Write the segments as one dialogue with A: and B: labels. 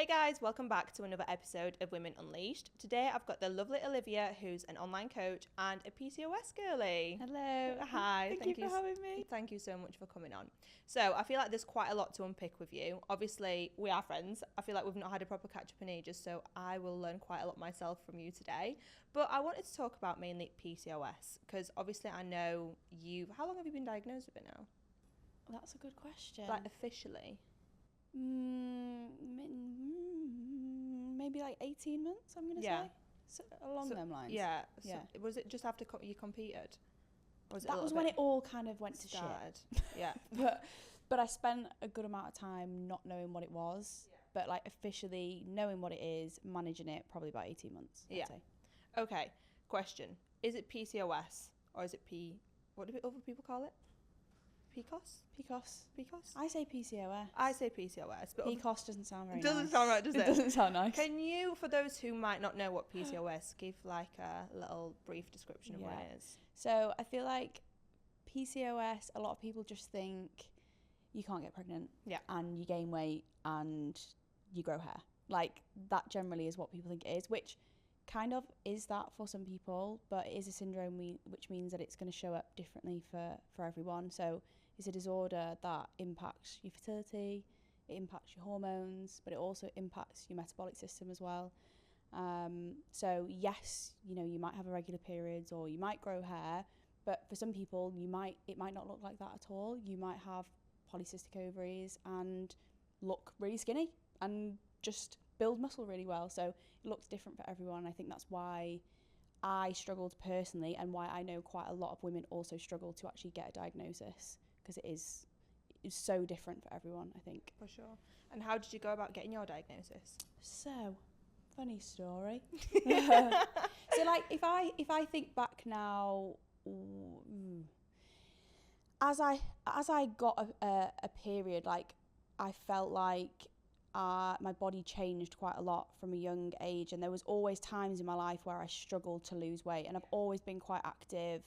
A: Hey guys, welcome back to another episode of Women Unleashed. Today I've got the lovely Olivia, who's an online coach and a PCOS girly.
B: Hello.
A: Hi.
B: Thank you for having me.
A: Thank you so much for coming on. So I feel like there's quite a lot to unpick with you. Obviously, we are friends. I feel like we've not had a proper catch-up in ages, so I will learn quite a lot myself from you today. But I wanted to talk about mainly PCOS, because obviously I know how long have you been diagnosed with it now?
B: That's a good question.
A: Like officially?
B: Maybe like 18 months, I'm going to say. So, along them lines.
A: Yeah. So was it just after you competed? Or was
B: that was when it all kind of went
A: started.
B: to shit.
A: Yeah.
B: But I spent a good amount of time not knowing what it was. Yeah. But like officially knowing what it is, managing it, probably about 18 months, I'd say.
A: Okay. Question. Is it PCOS or is it what do other people call it? PCOS? PCOS?
B: I say PCOS.
A: I say PCOS. But
B: PCOS doesn't sound very nice.
A: Doesn't sound right, does it?
B: It doesn't sound nice.
A: Can you, for those who might not know what PCOS, give like a little brief description of what it is?
B: So I feel like PCOS, a lot of people just think you can't get pregnant and you gain weight and you grow hair. Like that generally is what people think it is, which kind of is that for some people, but it is a syndrome which means that it's going to show up differently for everyone. So it's a disorder that impacts your fertility, it impacts your hormones, but it also impacts your metabolic system as well. So yes, you might have irregular periods or you might grow hair, but for some people it might not look like that at all. You might have polycystic ovaries and look really skinny and just build muscle really well. So it looks different for everyone. I think that's why I struggled personally and why I know quite a lot of women also struggle to actually get a diagnosis, because it's so different for everyone, I think.
A: For sure. And how did you go about getting your diagnosis?
B: So, funny story. So like if I think back now, as I got a period, like I felt like my body changed quite a lot from a young age, and there was always times in my life where I struggled to lose weight, and I've always been quite active,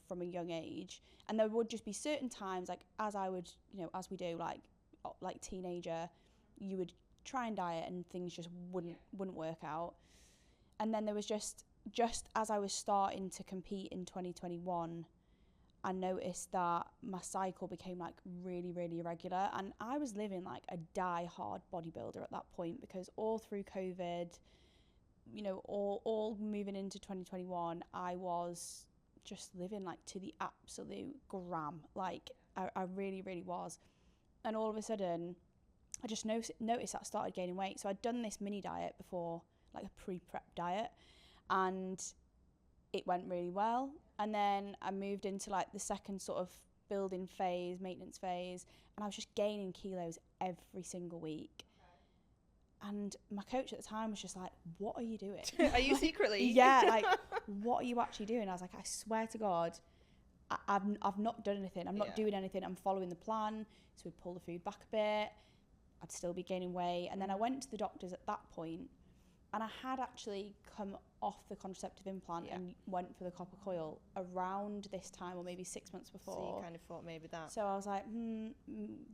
B: from a young age, and there would just be certain times, like as I would, as we do, like teenager, you would try and diet and things just wouldn't work out. And then there was just as I was starting to compete in 2021, I noticed that my cycle became like really, really irregular, and I was living like a die-hard bodybuilder at that point, because all through COVID, all moving into 2021, I was just living like to the absolute gram. Like I really, really was. And all of a sudden, I just noticed that I started gaining weight. So I'd done this mini diet before, like a pre-prep diet, and it went really well. And then I moved into like the second sort of building phase, maintenance phase, and I was just gaining kilos every single week. And my coach at the time was just like, what are you doing?
A: Are you secretly?
B: Yeah, like, what are you actually doing? I was like, I swear to God, I've not done anything. I'm not doing anything. I'm following the plan. So we'd pull the food back a bit. I'd still be gaining weight. And then I went to the doctors at that point, and I had actually come off the contraceptive implant and went for the copper coil around this time, or maybe 6 months before.
A: So you kind of thought maybe that.
B: So I was like,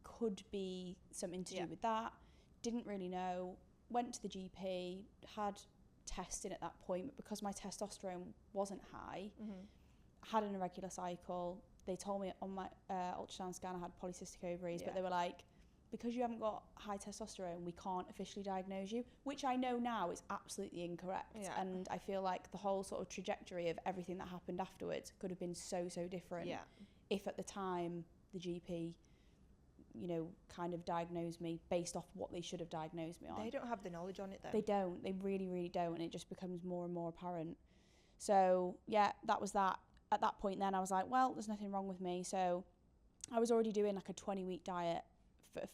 B: could be something to do with that. Didn't really know. Went to the GP, had testing at that point, but because my testosterone wasn't high, had an irregular cycle. They told me on my ultrasound scan I had polycystic ovaries, but they were like, because you haven't got high testosterone, we can't officially diagnose you, which I know now is absolutely incorrect. Yeah. And I feel like the whole sort of trajectory of everything that happened afterwards could have been so different if at the time the GP, kind of diagnosed me based off what they should have diagnosed me on.
A: They don't have the knowledge on it though.
B: They don't. They really, really don't. And it just becomes more and more apparent. So, that was that. At that point then I was like, well, there's nothing wrong with me. So I was already doing like a 20-week diet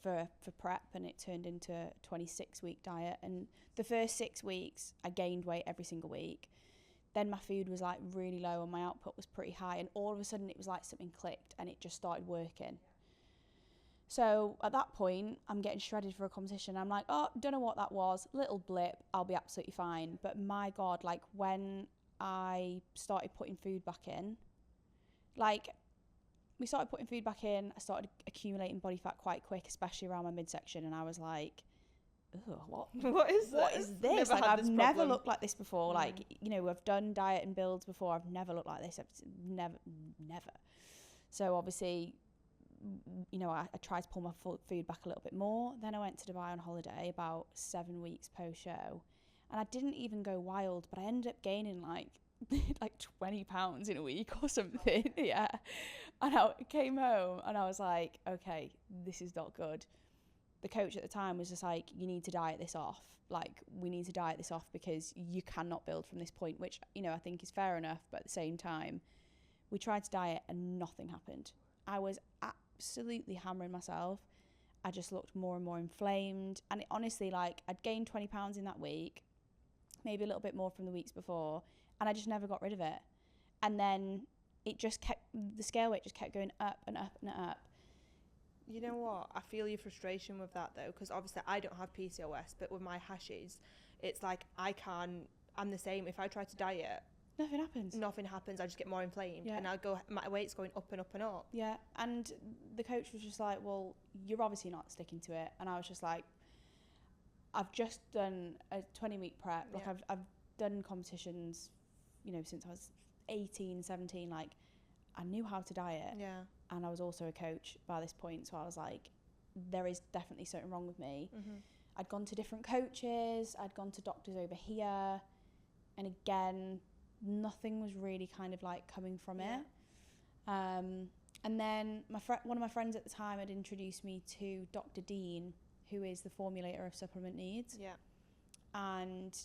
B: for prep, and it turned into a 26-week diet. And the first 6 weeks I gained weight every single week. Then my food was like really low and my output was pretty high, and all of a sudden it was like something clicked and it just started working. So at that point I'm getting shredded for a competition. I'm like, oh, don't know what that was, little blip, I'll be absolutely fine. But my God, like when I started putting food back in, like we started putting food back in, I started accumulating body fat quite quick, especially around my midsection, and I was like,
A: what is
B: this? Like, I've never looked like this before. Like, you know, I've done diet and builds before. I've never looked like this. Never. So obviously, you know, I tried to pull my food back a little bit more. Then I went to Dubai on holiday about 7 weeks post-show. And I didn't even go wild, but I ended up gaining like 20 pounds in a week or something. Yeah. And I came home and I was like, okay, this is not good. The coach at the time was just like, you need to diet this off. Like, we need to diet this off because you cannot build from this point, which, you know, I think is fair enough. But at the same time, we tried to diet and nothing happened. I was absolutely hammering myself. I just looked more and more inflamed. And it, honestly, like, I'd gained 20 pounds in that week, maybe a little bit more from the weeks before. And I just never got rid of it. And then it just kept, the scale weight just kept going up and up and up.
A: You know what? I feel your frustration with that though, because obviously I don't have PCOS, but with my hashes, it's like I'm the same. If I try to diet, nothing happens. I just get more inflamed, and my weight's going up and up and up.
B: Yeah, and the coach was just like, well, you're obviously not sticking to it. And I was just like, I've just done a 20-week prep. Like, I've done competitions, you know, since I was 18, 17. Like, I knew how to diet.
A: Yeah.
B: And I was also a coach by this point, so I was like, there is definitely something wrong with me. I'd gone to different coaches, I'd gone to doctors over here, and again, nothing was really kind of like coming from it. And then one of my friends at the time had introduced me to Dr. Dean, who is the formulator of supplement needs.
A: Yeah. And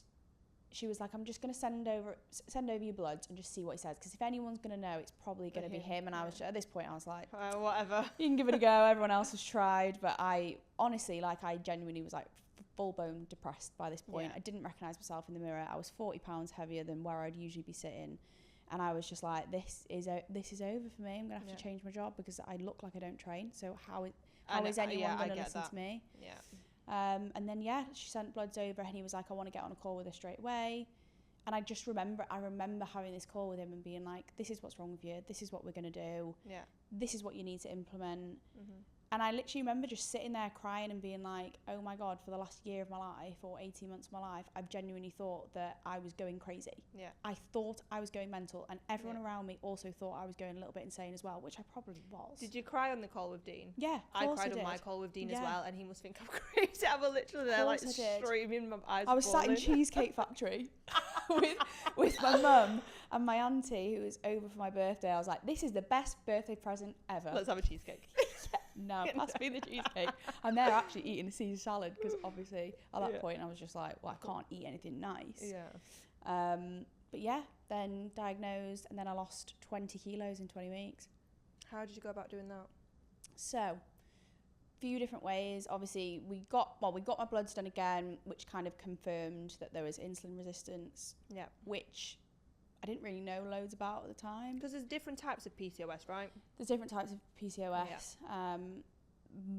B: she was like, I'm just going to send over your bloods and just see what he says, because if anyone's going to know, it's probably going to be him. And I was, at this point, I was like,
A: whatever,
B: you can give it a go. Everyone else has tried. But I honestly, like, I genuinely was like full-blown depressed by this point. I didn't recognize myself in the mirror. I was 40 pounds heavier than where I'd usually be sitting. And I was just like, this is over for me. I'm going to have to change my job because I look like I don't train. So how is anyone going to listen to me?
A: Yeah.
B: And then, she sent bloods over and he was like, I want to get on a call with her straight away. And I remember having this call with him and being like, this is what's wrong with you. This is what we're going to do.
A: Yeah.
B: This is what you need to implement. And I literally remember just sitting there crying and being like, oh my God, for the last year of my life or 18 months of my life, I've genuinely thought that I was going crazy.
A: Yeah.
B: I thought I was going mental, and everyone around me also thought I was going a little bit insane as well, which I probably was.
A: Did you cry on the call with Dean?
B: Yeah,
A: I cried on my call with Dean as well, and he must think I'm crazy. I was literally there like streaming, my eyes
B: I was sat in Cheesecake Factory with my mum and my auntie, who was over for my birthday. I was like, this is the best birthday present ever.
A: Let's have a cheesecake.
B: No, pass me the cheesecake. I'm there actually eating a Caesar salad because obviously at that point I was just like, well, I can't eat anything nice.
A: Yeah.
B: But yeah, then diagnosed, and then I lost 20 kilos in 20 weeks.
A: How did you go about doing that?
B: So, few different ways. Obviously, we got my bloods done again, which kind of confirmed that there was insulin resistance. Yeah. Which I didn't really know loads about at the time.
A: Because there's different types of PCOS, right?
B: There's different types of PCOS. Yeah.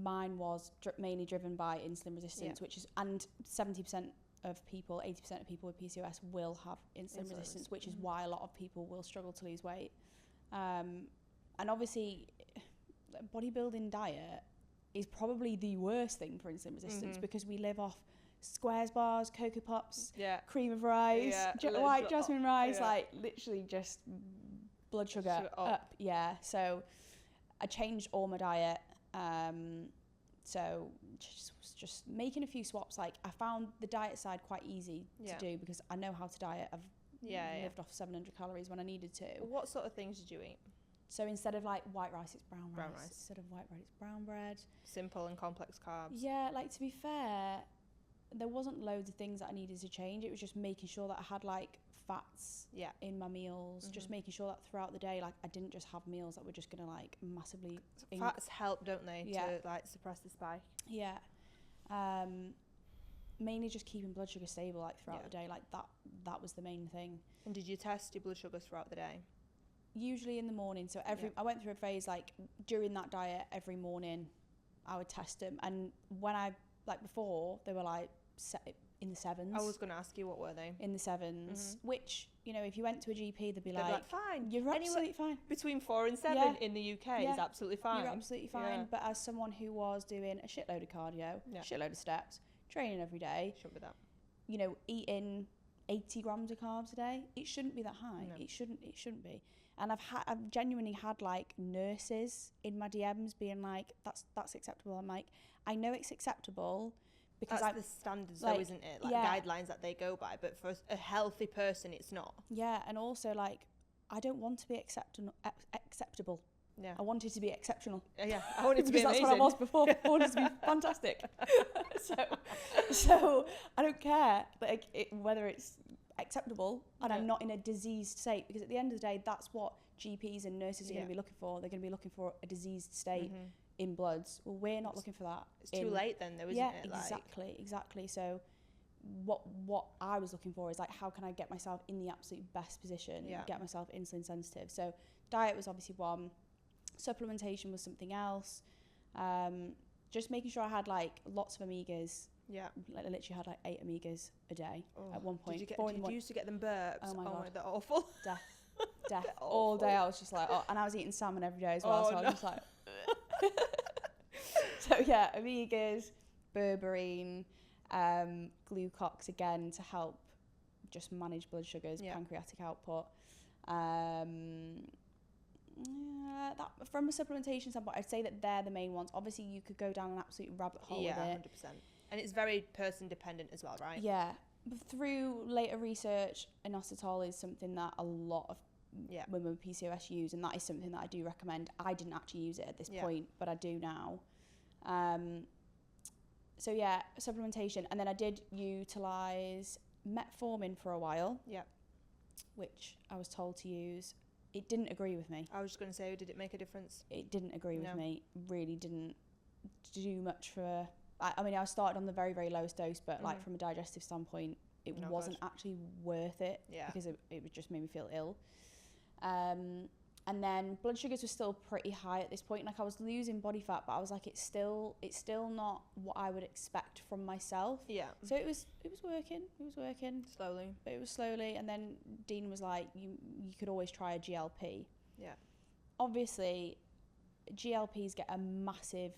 B: Mine was mainly driven by insulin resistance, which is, and 70% of people, 80% of people with PCOS will have insulin resistance, which is why a lot of people will struggle to lose weight. And obviously, bodybuilding diet is probably the worst thing for insulin resistance because we live off squares bars, Cocoa Pops, cream of rice, white jasmine rice, like literally just blood sugar up. Yeah, so I changed all my diet. So just making a few swaps. Like, I found the diet side quite easy to do because I know how to diet. I've lived off 700 calories when I needed to.
A: What sort of things did you eat?
B: So instead of like white rice, it's brown rice. Instead of white bread, it's brown bread.
A: Simple and complex carbs.
B: Yeah, like, to be fair, there wasn't loads of things that I needed to change. It was just making sure that I had like fats in my meals, just making sure that throughout the day, like, I didn't just have meals that were just gonna like massively
A: fats help, don't they, to like suppress the spike.
B: Mainly just keeping blood sugar stable like throughout the day, like that was the main thing.
A: And did you test your blood sugars throughout the day?
B: Usually in the morning. So I went through a phase like during that diet, every morning I would test them, and when I before, they were like in the 7s.
A: I was going to ask you, what were they?
B: In the 7s, which, you know, if you went to a GP, they'd be like,
A: fine,
B: you're absolutely fine.
A: Between 4 and 7 in the UK is absolutely fine.
B: You're absolutely fine. But as someone who was doing a shitload of cardio, shitload of steps, training every day,
A: Shouldn't be that.
B: you know, eating 80 grams of carbs a day, it shouldn't be that high.
A: No.
B: It shouldn't be. And I've genuinely had like nurses in my DMs being like, that's acceptable. I'm like, I know it's acceptable because
A: that's the standards,
B: like,
A: though, isn't it? Like,
B: yeah.
A: guidelines that they go by, but for a healthy person, it's not.
B: Yeah, and also like, I don't want to be acceptable.
A: Yeah.
B: I wanted to be exceptional.
A: Yeah, I wanted to be
B: because
A: amazing.
B: That's what I was before. I wanted to be fantastic. so I don't care like whether it's acceptable and I'm not in a diseased state, because at the end of the day, that's what GPs and nurses are going to be looking for. They're going to be looking for a diseased state in bloods. Well, we're not looking for that.
A: It's too late then, though, isn't it?
B: Exactly. So what I was looking for is like, how can I get myself in the absolute best position, get myself insulin sensitive? So diet was obviously one, supplementation was something else, just making sure I had like lots of omegas. I literally had like 8 omegas a day at one point.
A: Did you used to get them burps?
B: Oh my God,
A: they're awful.
B: Death all day. I was just like, and I was eating salmon every day as well, so I was just like so yeah, omegas, berberine, glucox again to help just manage blood sugars, pancreatic output. That from a supplementation standpoint, I'd say that they're the main ones. Obviously, you could go down an absolute rabbit hole with it.
A: 100%. And it's very person dependent as well, right?
B: Yeah. But through later research, inositol is something that a lot of women with PCOS use, and that is something that I do recommend. I didn't actually use it at this point, but I do now. So yeah, supplementation. And then I did utilise metformin for a while, which I was told to use. It didn't agree with me.
A: I was just going to say, did it make a difference?
B: It didn't agree with me. Really didn't do much for... I mean, I started on the very, very lowest dose, but like from a digestive standpoint, it wasn't actually worth it because it just made me feel ill. And then blood sugars were still pretty high at this point. Like I was losing body fat, but I was like, it's still not what I would expect from myself. Yeah. So it was working. It was working
A: slowly,
B: but it was slowly. And then Dean was like, you could always try a GLP. Yeah. Obviously, GLPs get a massive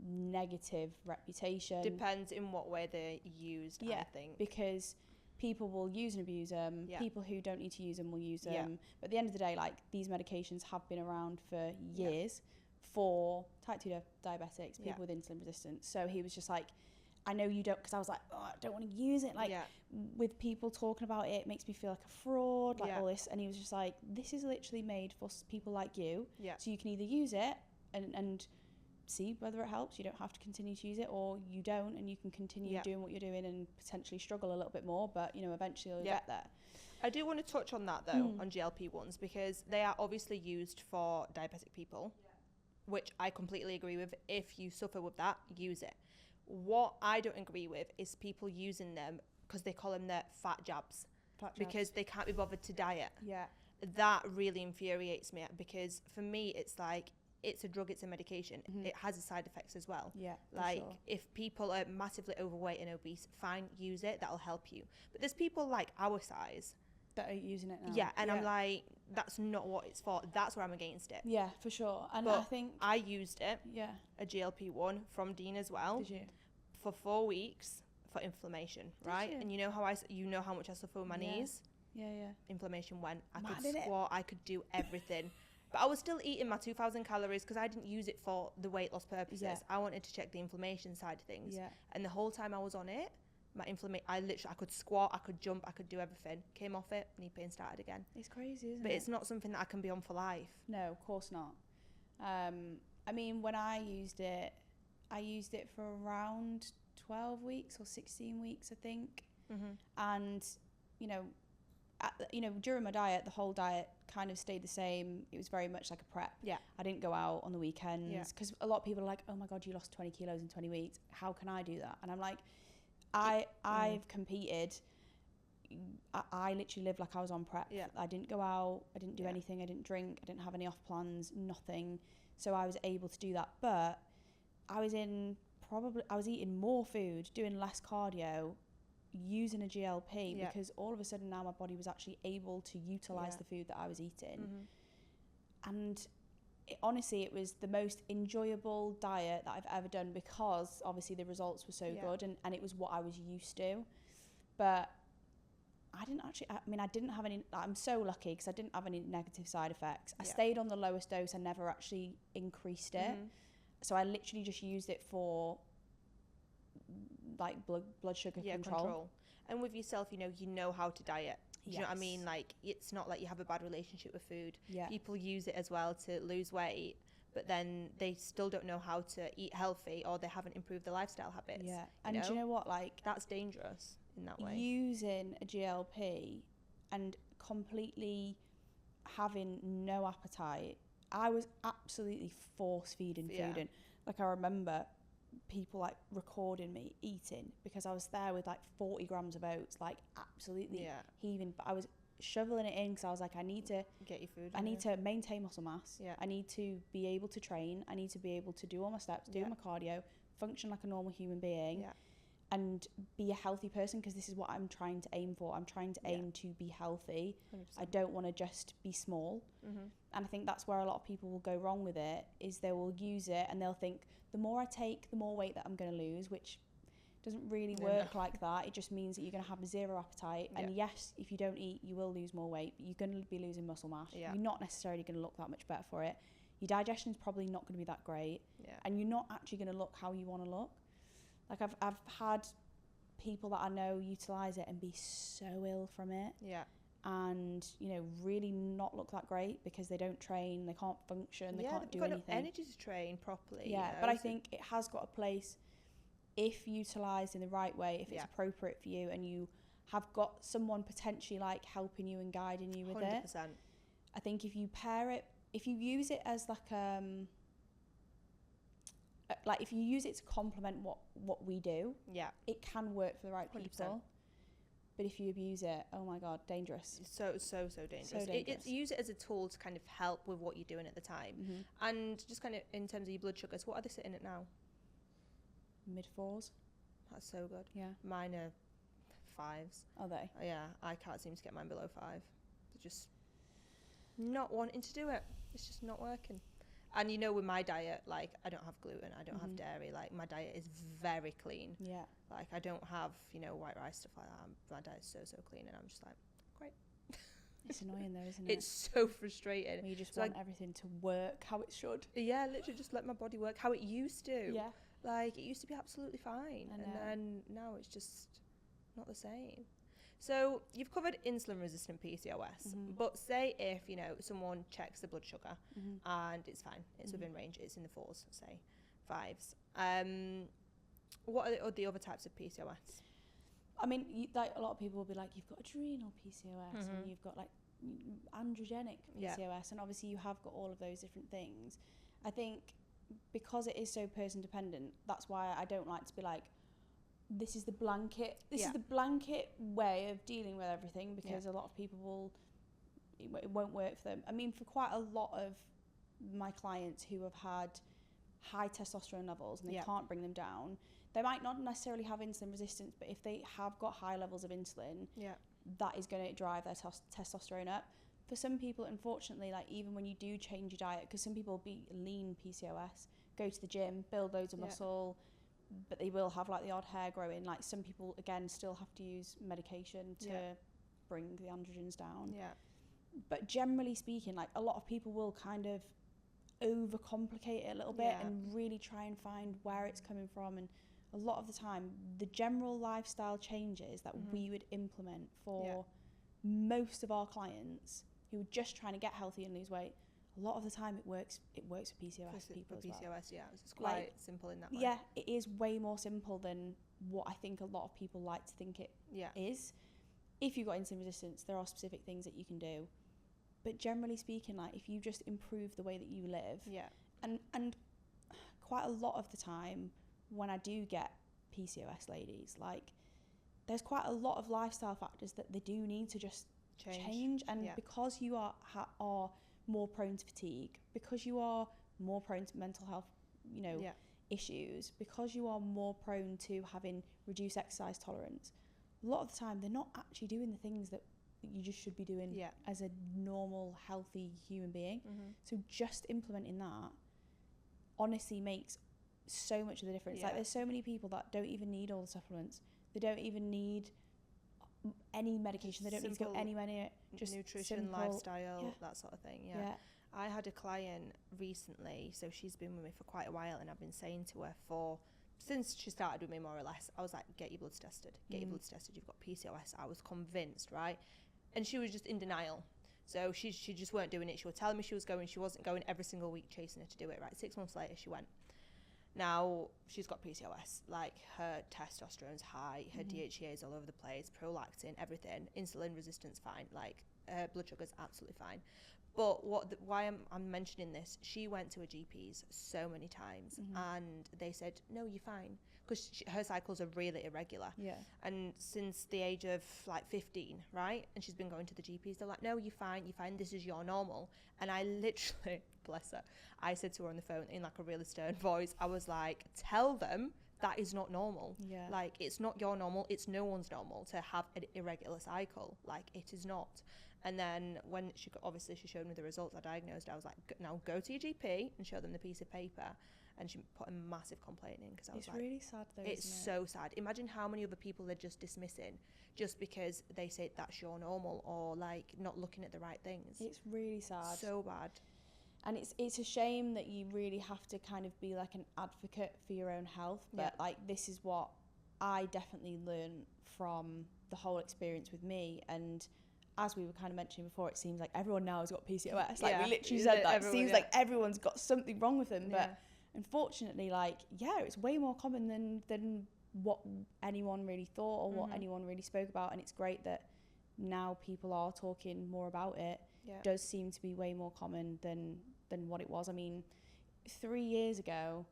B: negative reputation.
A: Depends in what way they're used, I think.
B: Because people will use and abuse them. People who don't need to use them will use them. But at the end of the day, like, these medications have been around for years for type 2 diabetics, people with insulin resistance. So he was just like, I know you don't, because I was like, oh, I don't want to use it. Like, with people talking about it, it makes me feel like a fraud, like all this. And he was just like, this is literally made for people like you. So you can either use it and see whether it helps. You don't have to continue to use it, or you don't, and you can continue doing what you're doing and potentially struggle a little bit more, but you know, eventually you'll get there.
A: I do want to touch on that though, on GLP-1s, because they are obviously used for diabetic people, which I completely agree with. If you suffer with that, use it. What I don't agree with is people using them because they call them their fat jabs, because they can't be bothered to diet. That really infuriates me, because for me it's like, it's a drug, it's a medication. It has its side effects as well. Like, if people are massively overweight and obese, fine, use it, that'll help you. But there's people like our size
B: that are using it now.
A: And I'm like, that's not what it's for. That's where I'm against it.
B: Yeah, for sure. And
A: but
B: I think
A: I used it, a GLP-1 from Dean as well.
B: Did you?
A: For 4 weeks for inflammation, right? And you know how how much I suffer with my knees? Inflammation went. I could squat, I could do everything. But I was still eating my 2,000 calories because I didn't use it for the weight loss purposes. I wanted to check the inflammation side of things. And the whole time I was on it, my inflammation, I could squat, I could jump, I could do everything. Came off it, knee pain started again.
B: It's crazy, isn't it?
A: But it's not something that I can be on for life.
B: No, of course not. I mean, when I used it for around 12 weeks or 16 weeks, I think. And, during my diet, the whole diet kind of stayed the same. It was very much like a prep. I didn't go out on the weekends because a lot of people are like, oh my God, you lost 20 kilos in 20 weeks. How can I do that? And I'm like, I've competed. I literally lived like I was on prep. I didn't go out. I didn't do anything. I didn't drink. I didn't have any off plans, nothing. So I was able to do that. But I was eating more food, doing less cardio, using a GLP because all of a sudden now my body was actually able to utilize the food that I was eating. And honestly, it was the most enjoyable diet that I've ever done, because obviously the results were so good, and it was what I was used to. But I didn't have any, I'm so lucky because I didn't have any negative side effects. I stayed on the lowest dose. I never actually increased it. So I literally just used it for like blood sugar control.
A: And with yourself, you know how to diet. Do you know what I mean? Like, it's not like you have a bad relationship with food. People use it as well to lose weight, but then they still don't know how to eat healthy, or they haven't improved their lifestyle habits.
B: And do you know what, like,
A: that's dangerous in that way.
B: Using a GLP and completely having no appetite, I was absolutely force feeding food. And like, I remember people like recording me eating because I was there with like 40 grams of oats, like absolutely heaving, but I was shoveling it in because I was like, I need to
A: get your food.
B: I need to maintain muscle mass. I need to be able to train. I need to be able to do all my steps, do my cardio, function like a normal human being, and be a healthy person, because this is what I'm trying to aim for. I'm trying to aim to be healthy. 100%. I don't want to just be small. And I think that's where a lot of people will go wrong with it, is they will use it and they'll think, the more I take, the more weight that I'm going to lose, which doesn't really work like that. It just means that you're going to have zero appetite. And yes, if you don't eat, you will lose more weight, but you're going to be losing muscle mass. You're not necessarily going to look that much better for it. Your digestion's probably not going to be that great. And you're not actually going to look how you want to look. Like, I've had people that I know utilise it and be so ill from it. And, you know, really not look that great because they don't train, they can't function, they can't do anything.
A: No energy to train properly.
B: You know? But I think it has got a place if utilised in the right way, if it's appropriate for you, and you have got someone potentially like helping you and guiding you with 100%. It. I think if you pair it, if you use it as like if you use it to complement what we do, it can work for the right 100%. People. But if you abuse it, oh my God, dangerous.
A: So dangerous. Use it as a tool to kind of help with what you're doing at the time. And just kind of in terms of your blood sugars, what are they sitting at now?
B: Mid-4s.
A: That's so good.
B: Yeah.
A: Mine are 5s.
B: Are they?
A: Yeah, I can't seem to get mine below 5. They're just not wanting to do it. It's just not working. And you know, with my diet, like, I don't have gluten, I don't have dairy. Like, my diet is very clean. Like, I don't have, you know, white rice, stuff like that. My diet's so clean, and I'm just like, great.
B: It's annoying though, isn't it?
A: It's so frustrating.
B: When you just want everything to work how it should.
A: Yeah, literally just let my body work how it used to. Yeah. Like, it used to be absolutely fine. And then now it's just not the same. So you've covered insulin-resistant PCOS, but say if, you know, someone checks the blood sugar and it's fine, it's within range, it's in the 4s, say 5s. What are the other types of PCOS?
B: I mean, like, a lot of people will be like, you've got adrenal PCOS and you've got like androgenic PCOS, and obviously you have got all of those different things. I think because it is so person dependent, that's why I don't like to be like, this is the blanket way of dealing with everything, because a lot of people it won't work for them. I mean, for quite a lot of my clients who have had high testosterone levels and they can't bring them down, they might not necessarily have insulin resistance, but if they have got high levels of insulin, that is going to drive their testosterone up. For some people, unfortunately, like, even when you do change your diet, because some people be lean PCOS, go to the gym, build loads of muscle, but they will have like the odd hair growing. Like, some people again still have to use medication to bring the androgens down. But generally speaking, like, a lot of people will kind of overcomplicate it a little bit and really try and find where it's coming from. And a lot of the time, the general lifestyle changes that we would implement for most of our clients who are just trying to get healthy and lose weight, a lot of the time it works for PCOS people as well.
A: It's quite simple in that way.
B: Yeah, it is way more simple than what I think a lot of people like to think it is. If you've got insulin resistance, there are specific things that you can do. But generally speaking, like, if you just improve the way that you live, and quite a lot of the time when I do get PCOS ladies, like, there's quite a lot of lifestyle factors that they do need to just change. And because you are more prone to fatigue, because you are more prone to mental health, you know, issues, because you are more prone to having reduced exercise tolerance, a lot of the time they're not actually doing the things that you just should be doing as a normal, healthy human being. So just implementing that honestly makes so much of the difference. Like, there's so many people that don't even need all the supplements. They don't even need any medication. They don't need to go anywhere near it. Just
A: nutrition,
B: simple,
A: lifestyle, that sort of thing. I had a client recently, so she's been with me for quite a while, and I've been saying to her since she started with me, more or less, I was like, get your bloods tested, you've got PCOS. I was convinced, right? And she was just in denial. So she just weren't doing it. She was telling me she was going, she wasn't going every single week, chasing her to do it, right? 6 months later, she went. Now, she's got PCOS, like her testosterone's high, her DHEA is all over the place, prolactin, everything, insulin resistance fine, like her blood sugar's absolutely fine. But why I'm mentioning this, she went to her GPs so many times and they said, no, you're fine. Because her cycles are really irregular. And since the age of like 15, right? And she's been going to the GPs, they're like, no, you're fine, this is your normal. And I literally, bless her, I said to her on the phone in like a really stern voice, I was like, tell them that is not normal. Like, it's not your normal, it's no one's normal to have an irregular cycle. Like, it is not. And then when she showed me the results, I diagnosed, I was like, now go to your GP and show them the piece of paper. And she put a massive complaint in because I was like,
B: it's really sad though.
A: It's so sad. Imagine how many other people they're just dismissing just because they say that's your normal, or like not looking at the right things.
B: It's really sad.
A: So bad.
B: And it's a shame that you really have to kind of be like an advocate for your own health. But like, this is what I definitely learned from the whole experience with me. And as we were kind of mentioning before, it seems like everyone now has got PCOS. Like, we literally said that. It seems like everyone's got something wrong with them. But unfortunately, like, it's way more common than what anyone really thought or what anyone really spoke about. And it's great that now people are talking more about it. It does seem to be way more common than what it was. I mean, 3 years ago,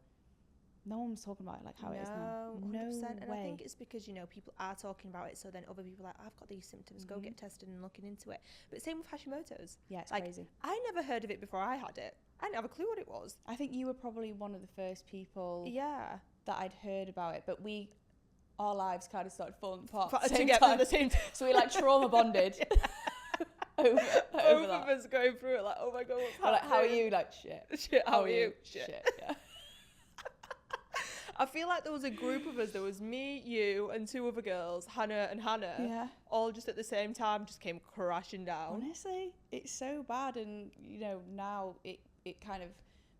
B: no one was talking about it like how it is now.
A: 100%. And I think it's because, people are talking about it, so then other people are like, I've got these symptoms, go get tested and looking into it. But same with Hashimoto's.
B: Yeah, it's
A: like,
B: crazy.
A: I never heard of it before I had it. I didn't have a clue what it was.
B: I think you were probably one of the first people that I'd heard about it, but our lives kind of started falling apart at the same time. So we like trauma bonded. over
A: Both
B: that.
A: of us going through it like, oh my god, what's happening?
B: Like, how are you? Like, shit.
A: How are you?
B: Shit. Yeah.
A: I feel like there was a group of us. There was me, you, and 2 other girls, Hannah and Hannah.
B: Yeah.
A: All just at the same time, just came crashing down.
B: Honestly, it's so bad, and now it kind of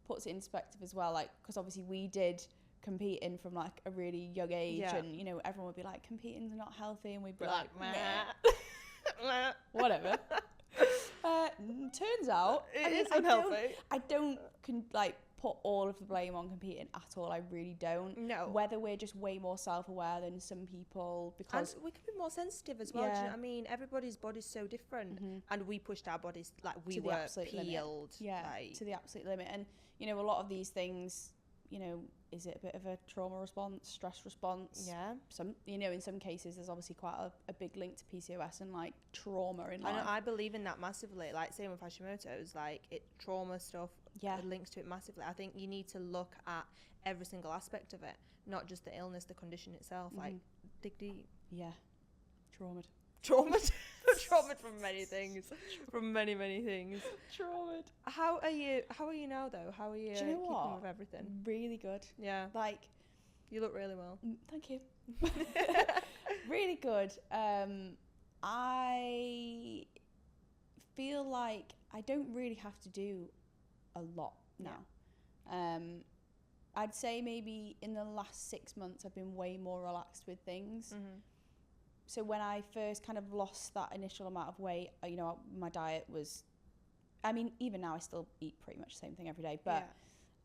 B: puts it in perspective as well. Like, because obviously we did competing from like a really young age, and everyone would be like, competing's not healthy, and we'd be like, meh. Whatever. Turns out
A: it is unhealthy.
B: I don't put all of the blame on competing at all. I really don't.
A: No.
B: Whether we're just way more self-aware than some people, because
A: and we can be more sensitive as well. Do you know what I mean? Everybody's body's so different, and we pushed our bodies like we were peeled.
B: To the absolute limit. And a lot of these things, is it a bit of a trauma response, stress response?
A: Yeah.
B: Some, in some cases, there's obviously quite a big link to PCOS and like trauma in life.
A: And I believe in that massively. Like, same with Hashimoto's, like trauma stuff. It links to it massively. I think you need to look at every single aspect of it, not just the illness, the condition itself. Like, dig deep.
B: Yeah. Traumatized
A: from many things, from many things.
B: Traumatized.
A: How are you now though? How are you keeping with everything?
B: Really good.
A: Yeah.
B: Like,
A: you look really well.
B: Thank you. Really good. I feel like I don't really have to do a lot now. I'd say maybe in the last 6 months I've been way more relaxed with things. So when I first kind of lost that initial amount of weight, my diet was, I mean, even now I still eat pretty much the same thing every day, but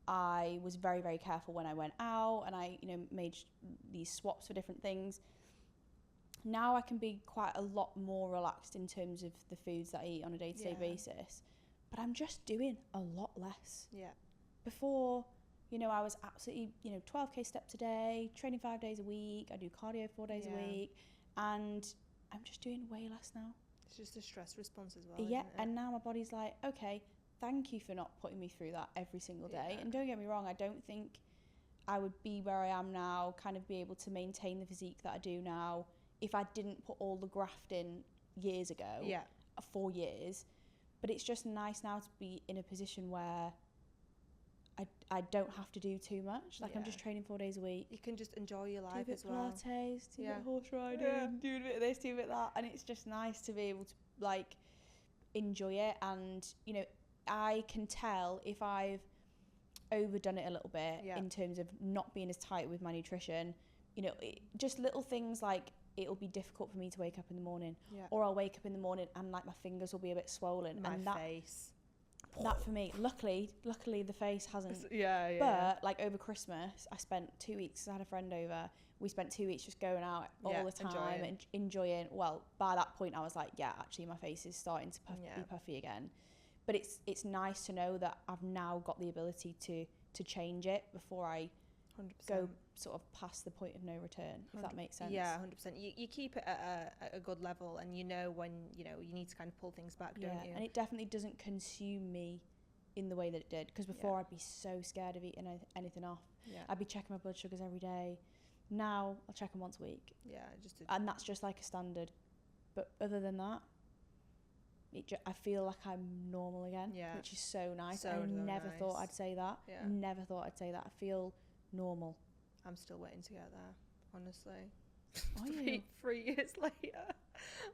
B: I was very, very careful when I went out, and I, made these swaps for different things. Now I can be quite a lot more relaxed in terms of the foods that I eat on a day-to-day basis, but I'm just doing a lot less.
A: Yeah.
B: Before, I was absolutely, 12k steps a day, training 5 days a week, I do cardio 4 days a week, and I'm just doing way less now.
A: It's just a stress response as well.
B: Yeah,
A: isn't it?
B: and now my body's like, okay, thank you for not putting me through that every single day. And don't get me wrong, I don't think I would be where I am now, kind of be able to maintain the physique that I do now, if I didn't put all the graft in, years ago, 4 years, but it's just nice now to be in a position where I don't have to do too much. Like I'm just training 4 days a week.
A: You can just enjoy your life
B: do a bit
A: as well.
B: Pilates, do a bit horse riding, do a bit of this, do a bit of that, and it's just nice to be able to like enjoy it. And you know, I can tell if I've overdone it a little bit in terms of not being as tight with my nutrition. You know, just little things like it'll be difficult for me to wake up in the morning, or I'll wake up in the morning and like my fingers will be a bit swollen.
A: My
B: and
A: face.
B: That for me, luckily the face hasn't. But like over Christmas, I spent 2 weeks. I had a friend over. We spent 2 weeks just going out all the time and enjoying. Well, by that point, I was like, yeah, actually, my face is starting to be puffy again. But it's nice to know that I've now got the ability to change it before I
A: 100%.
B: Go sort of past the point of no return, if that makes sense.
A: Yeah, 100%. You keep it at a good level, and you know when you need to kind of pull things back, don't you?
B: And it definitely doesn't consume me in the way that it did, because before I'd be so scared of eating anything off. I'd be checking my blood sugars every day. Now I'll check them once a week. And that's just like a standard. But other than that, I feel like I'm normal again, which is so nice. I never thought I'd say that. Never thought I'd say that. I feel normal.
A: I'm still waiting to get there, honestly.
B: Are you?
A: 3 years later,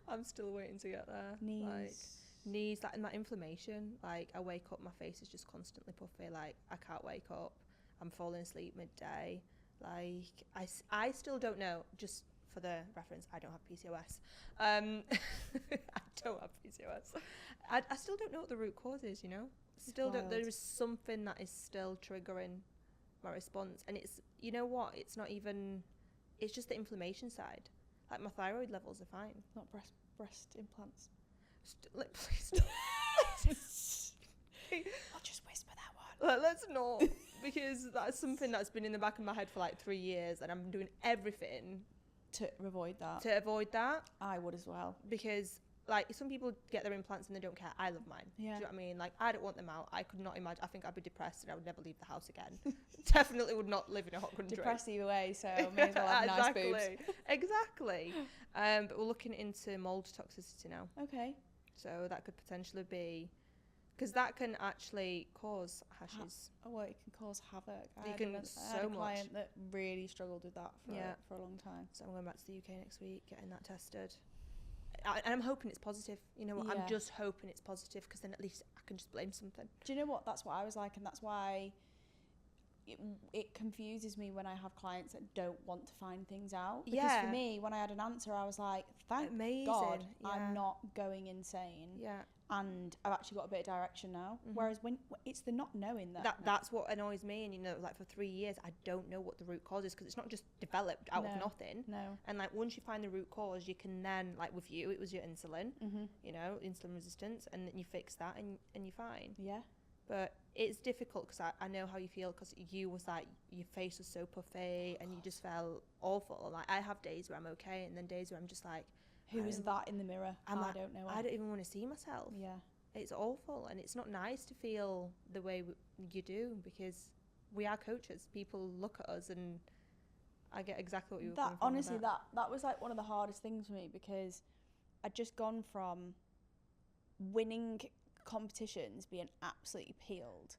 A: I'm still waiting to get there. Knees, like, and that inflammation. Like, I wake up, my face is just constantly puffy. Like, I can't wake up. I'm falling asleep midday. Like, I still don't know. Just for the reference, I don't have PCOS. I don't have PCOS. I still don't know what the root cause is. Still don't. There is something that is still triggering my response, and it's, you know what, it's not even, it's just the inflammation side. Like, my thyroid levels are fine.
B: Not breast implants.
A: Please
B: I'll just whisper that one.
A: Let's not, because that's something that's been in the back of my head for like 3 years, and I'm doing everything
B: to avoid that. I would as well,
A: because like, some people get their implants and they don't care. I love mine. Do you know what I mean? Like, I don't want them out. I could not imagine. I think I'd be depressed and I would never leave the house again. Definitely would not live in a hot country.
B: Depressed either way, so may as well have nice boobs.
A: Exactly. But we're looking into mold toxicity now.
B: Okay.
A: So that could potentially be, because that can actually cause hashes.
B: It can cause havoc. I
A: had
B: a client that really struggled with that for a long time.
A: So I'm going back to the UK next week, getting that tested. And I'm hoping it's positive. You know what? I'm just hoping it's positive, because then at least I can just blame something.
B: Do you know what? That's what I was like, and that's why it confuses me when I have clients that don't want to find things out. Because for me, when I had an answer, I was like, thank God I'm not going insane. And I've actually got a bit of direction now. Whereas when it's the not knowing
A: that's what annoys me. And like, for 3 years, I don't know what the root cause is, because it's not just developed out of nothing. And like, once you find the root cause, you can then, like with you, it was your insulin, insulin resistance, and then you fix that and you're fine. But it's difficult, because I know how you feel, because you was like, your face was so puffy and you just felt awful. Like, I have days where I'm okay, and then days where I'm just like,
B: who is that in the mirror? I don't know.
A: I don't even want to see myself. It's awful, and it's not nice to feel the way you do, because we are coaches. People look at us, and I get exactly what you were coming from.
B: Honestly, that was like one of the hardest things for me, because I'd just gone from winning competitions, being absolutely peeled,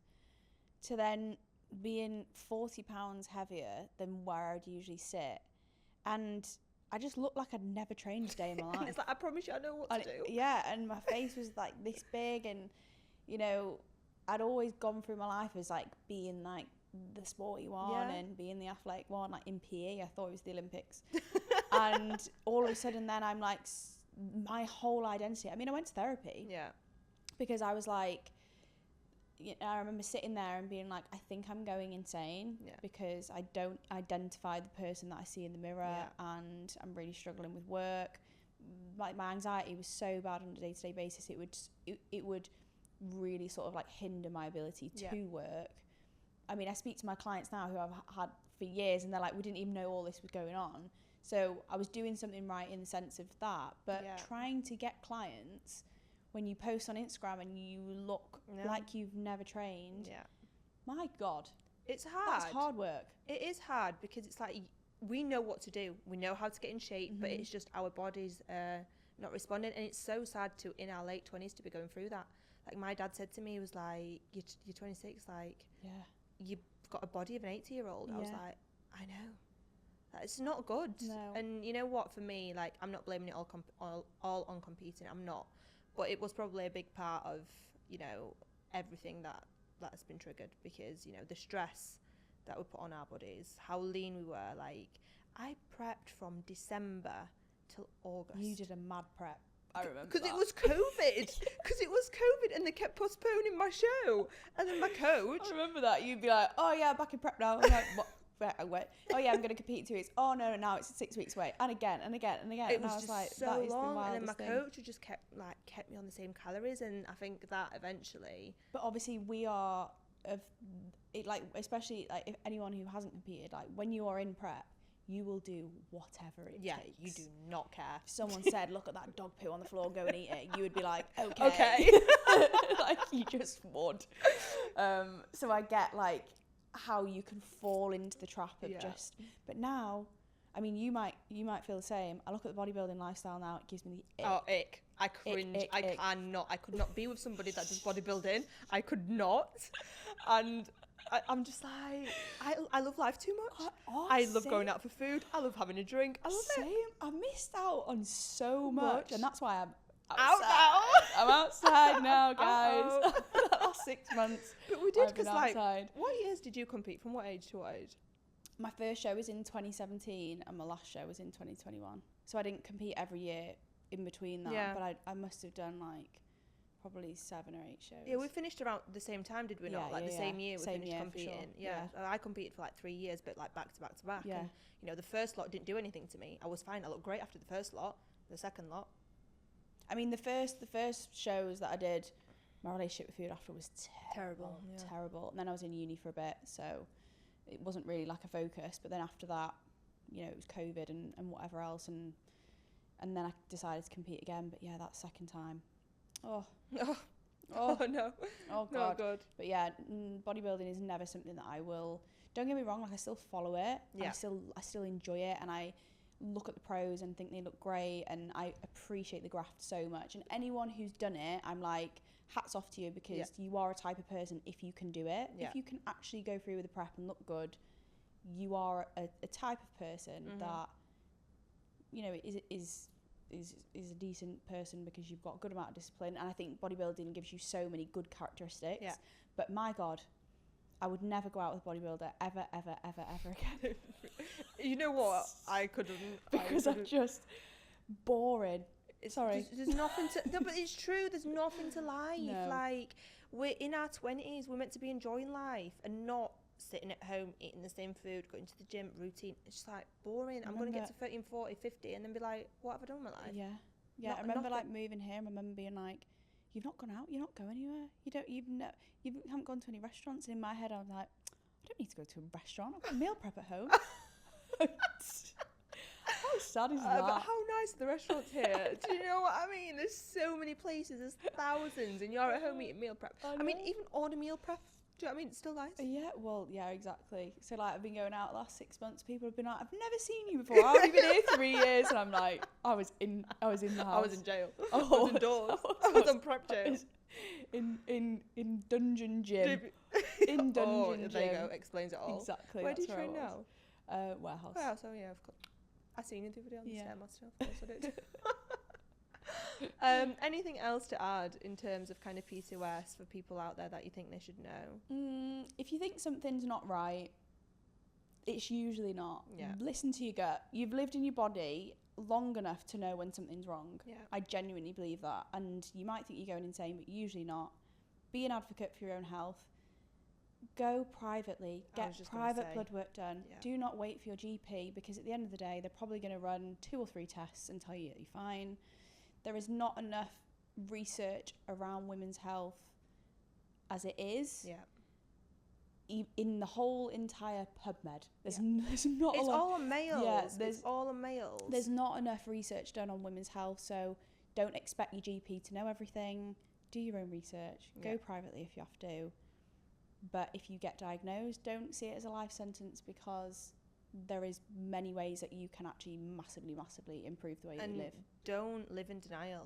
B: to then being 40 pounds heavier than where I'd usually sit, and I just looked like I'd never trained a day in my life.
A: It's like, I promise you I know what to do.
B: Yeah, and my face was like this big, and I'd always gone through my life as like being like the sporty one and being the athletic one. Like in PE, I thought it was the Olympics. And all of a sudden then I'm like, my whole identity, I mean, I went to therapy. Because I was like, I remember sitting there and being like, I think I'm going insane, because I don't identify the person that I see in the mirror, and I'm really struggling with work. Like, my anxiety was so bad on a day-to-day basis, it would really sort of like hinder my ability to work. I mean, I speak to my clients now who I've had for years, and they're like, we didn't even know all this was going on. So I was doing something right in the sense of that, but trying to get clients when you post on Instagram and you look like you've never trained, my God,
A: it's hard.
B: That's hard work.
A: It is hard, because it's like, we know what to do. We know how to get in shape, but it's just our bodies not responding. And it's so sad to, in our late 20s, to be going through that. Like, my dad said to me, he was like, you're 26, like, you've got a body of an 80-year-old. I was like, I know. It's not good.
B: No.
A: And you know what, for me, like, I'm not blaming it all on competing. I'm not. But it was probably a big part of, you know, everything that has been triggered, because, you know, the stress that we put on our bodies, how lean we were. Like, I prepped from December till August.
B: You did a mad prep. I remember
A: because it was COVID and they kept postponing my show. And then my coach,
B: I remember that. You'd be like, oh yeah, back in prep now. I'm like, what? Wait. Oh yeah, I'm going to compete in 2 weeks. Oh no, now it's 6 weeks away. And again.
A: It
B: and
A: was
B: I was
A: just
B: like,
A: so
B: that is
A: long.
B: the
A: And then my
B: thing.
A: coach just kept me on the same calories, and I think that eventually.
B: But obviously we are especially like if anyone who hasn't competed, like when you are in prep, you will do whatever it takes.
A: You do not care.
B: If someone said, look at that dog poo on the floor, go and eat it, you would be like, okay. Like, you just would. So I get like how you can fall into the trap of but now, I mean, you might feel the same. I look at the bodybuilding lifestyle now, it gives me the ick.
A: Oh, ick. I cringe.
B: Ick.
A: I could not be with somebody that does bodybuilding. I could not. And I'm just like, I love life too much. I love going out for food. I love having a drink. I love it.
B: I missed out on so much. And that's why I'm
A: out
B: now. I'm outside now, guys.
A: Uh-oh.
B: Last 6 months.
A: But we did,
B: I've been
A: because like,
B: outside.
A: what years did you compete? From what age to what age?
B: My first show was in 2017 and my last show was in 2021. So I didn't compete every year in between that, but I must have done like probably 7 or 8 shows.
A: Yeah, we finished around the same time, did we not? Like the same year we finished competing.
B: Sure.
A: Yeah. I competed for like 3 years, but like back to back to back.
B: Yeah.
A: And, you know, the first lot didn't do anything to me. I was fine. I looked great after the first lot. The second lot.
B: I mean, the first shows that I did, my relationship with food after was terrible. And then I was in uni for a bit, so it wasn't really like a focus. But then after that, you know, it was COVID and whatever else, and then I decided to compete again. But yeah, that second time, oh
A: no,
B: oh god,
A: no good.
B: But yeah, bodybuilding is never something that I will. Don't get me wrong, like I still follow it.
A: Yeah.
B: I still enjoy it, and I look at the pros and think they look great, and I appreciate the graft so much. And anyone who's done it, I'm like, hats off to you, because you are a type of person, if you can do it, if you can actually go through with the prep and look good, you are a type of person that, you know, is a decent person, because you've got a good amount of discipline. And I think bodybuilding gives you so many good characteristics. But my god, I would never go out with a bodybuilder ever again.
A: You know what? I couldn't.
B: Because I'm just boring. Sorry.
A: There's nothing to... No, but it's true. There's nothing to life.
B: No.
A: Like, we're in our 20s. We're meant to be enjoying life and not sitting at home, eating the same food, going to the gym, routine. It's just, like, boring. I'm going to get to 13, 40, 50 and then be like, what have I done with my life?
B: Yeah. I remember, like, moving here. I remember being like, you've not gone out, you're not going anywhere. You haven't gone to any restaurants. And in my head, I was like, I don't need to go to a restaurant. I've got a meal prep at home. How sad is that?
A: But how nice are the restaurants here? Do you know what I mean? There's so many places. There's thousands, and you're at home eating meal prep. I mean, even order meal prep. Do you know what I mean? It's still nice.
B: Yeah, well, yeah, exactly. So, like, I've been going out the last 6 months. People have been like, I've never seen you before. I've only been here 3 years. And I'm like, I was in the house.
A: I was in jail. I was indoors. I was on prep jail.
B: In dungeon gym. In dungeon gym.
A: There you go. Explains it all.
B: Exactly.
A: Where do you train now?
B: Warehouse.
A: Warehouse, oh yeah, of course. I seen you the other day on the Stairmaster. Of course I did. Anything else to add in terms of kind of PCOS for people out there that you think they should know?
B: If you think something's not right, it's usually not.
A: Yeah.
B: Listen to your gut. You've lived in your body long enough to know when something's wrong.
A: Yeah.
B: I genuinely believe that. And you might think you're going insane, but usually not. Be an advocate for your own health. Go privately. Get private blood work done. Yeah. Do not wait for your GP, because at the end of the day, they're probably going to run 2 or 3 tests and tell you that you're fine. There is not enough research around women's health as it is.
A: Yeah.
B: In the whole entire PubMed, there's
A: it's
B: not.
A: It's all on males.
B: Yeah,
A: it's all on males.
B: There's not enough research done on women's health, so don't expect your GP to know everything. Do your own research. Go privately if you have to. But if you get diagnosed, don't see it as a life sentence, because there is many ways that you can actually massively improve the way that you live.
A: Don't live in denial.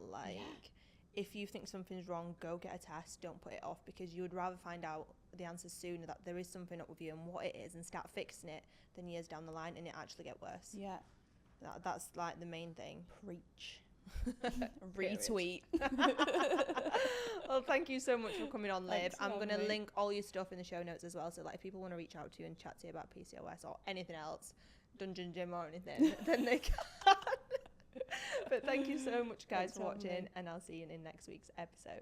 A: If you think something's wrong, go get a test. Don't put it off, because you would rather find out the answers sooner, that there is something up with you and what it is, and start fixing it, than years down the line and it actually get worse.
B: Yeah.
A: That's like the main thing.
B: Preach. Retweet.
A: Well, thank you so much for coming on, Liv. I'm going to
B: me.
A: link all your stuff in the show notes as well, so like if people want to reach out to you and chat to you about PCOS or anything else, Dungeon Gym or anything, then they can. But thank you so much, guys, for watching, and I'll see you in next week's episode.